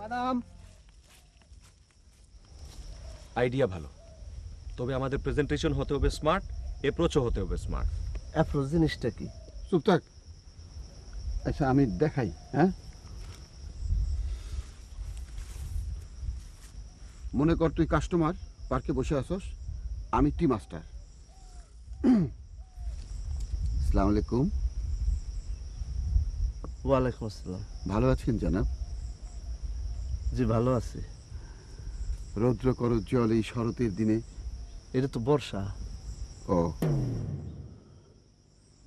Madam. Idea ভালো, তবে আমাদের প্রেজেন্টেশন হতে হবে স্মার্ট, অ্যাপ্রোচও হতে হবে স্মার্ট। অ্যাপ্রোচ জিনিসটা কি? চুপ থাক। আচ্ছা আমি দেখাই। হ্যাঁ, মনে কর তুই কাস্টমার, পার্কে বসে আসস, আমি টি মাস্টার। আসসালামু আলাইকুম। ওয়ালাইকুম আসসালাম। ভালো আছেন জনাব? জি ভালো আছি। রৌদ্র করজ্জ্বল এই শরতের দিনে। এটা তো বর্ষা। ও,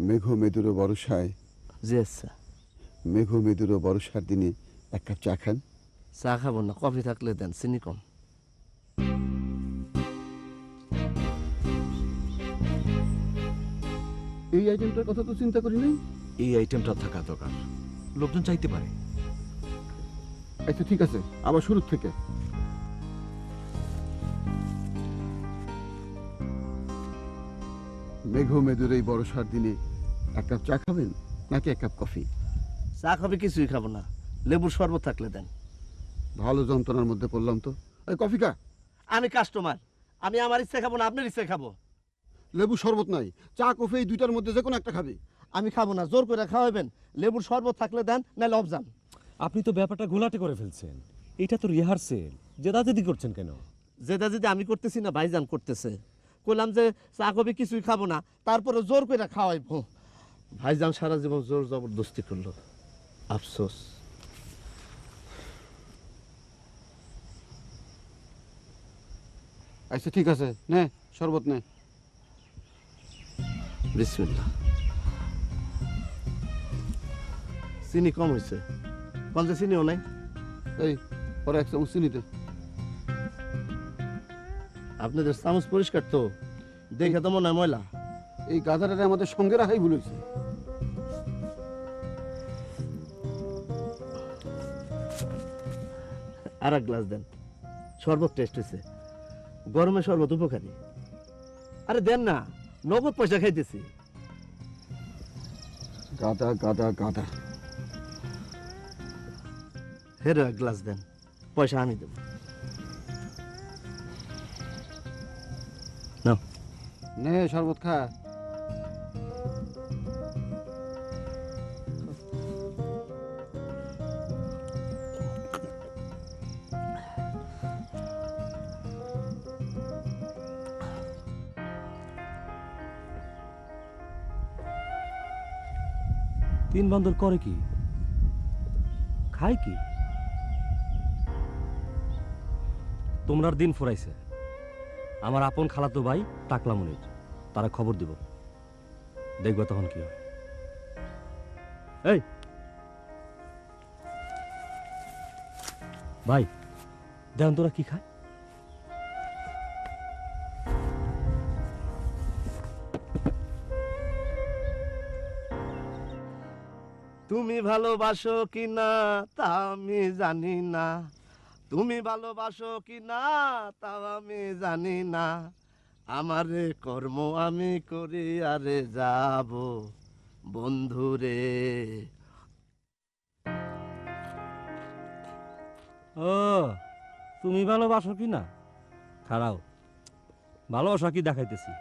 মেঘ মেদুর বর্ষায়, জি আচ্ছা। মেঘ মেদুর বর্ষার দিনে এক কাপ চা খান। চা খাবো না, কফি থাকলে দেন, চিনি কম। এই আইটেমটার কথা তো চিন্তা করি নাই। এই আইটেমটা থাকা দরকার, লোকজন চাইতে পারে। আচ্ছা ঠিক আছে, আবার শুরু থেকে। মেঘ মেদুর এই বর্ষার দিনে এক কাপ চা খাবেন নাকি এক কাপ কফি? চা কফি কিছুই খাবো না, লেবুর শরবত থাকলে দেন। ভালো যন্ত্রণার মধ্যে পড়লাম তো। এই কফি খা। আমি কাস্টমার, আমি আমার ইচ্ছে খাবো না আপনার ইচ্ছে খাবো। লেবু শরবত নাই, চা কফি এই দুইটার মধ্যে যে কোনো একটা খাবি। আমি খাবো না, জোর করে খাওয়াবেন। লেবুর শরবত থাকলে দেন, নাহলে অবজান। আপনি তো ব্যাপারটা ঘোলাটে করে ফেলছেন। এটা তো রিহার্সেল, জেদাজেদি করছেন কেন? যেটা যদি আমি করতেছি না, ভাইজান করতেছে। কইলাম যে চা কফি কিছুই খাবো না, তারপরে জোর করে খাওয়াইবো। ভাইজান সারা জীবন জোর জবরদস্তি করলো, আফসোস। আচ্ছা ঠিক আছে, নে শরবত নে। বিসমিল্লাহ। চিনি কম হয়েছে, কলজে চিনিও নাই। এই পরে এক চামচ চিনি দে। আপনাদের চামচ পরিষ্কার তো, দেখে তো মনে হয় ময়লা। এই গাধাটারে আমাদের সঙ্গে রাখাই ভুল হয়েছে। আর এক গ্লাস দেন, শরবত টেস্ট হয়েছে। গরমে শরবত উপকারী। আরে দেন না, নগদ পয়সা খাইতেছি। গাদা গাদা গাদা। হেরো এক গ্লাস দেন, পয়সা আমি দেব। নাও। নে শরবত খা। তিন বান্দর করে কি, খায় কি? তোমরার দিন ফুরাইছে। আমার আপন খালাতো ভাই টাকলা মনির, তারা খবর দিব, দেখবো তখন কি হয়। এই ভাই, দেন তোরা কি খায়? তুমি ভালোবাসো কি না তা আমি জানি না, তুমি ভালোবাসো কি না তা আমি জানি না, আমারে কর্ম আমি করি আরে যাব বন্ধুরে। ও, তুমি ভালোবাসো কি না? খারাও, ভালোবাসা কি দেখাইতেছি।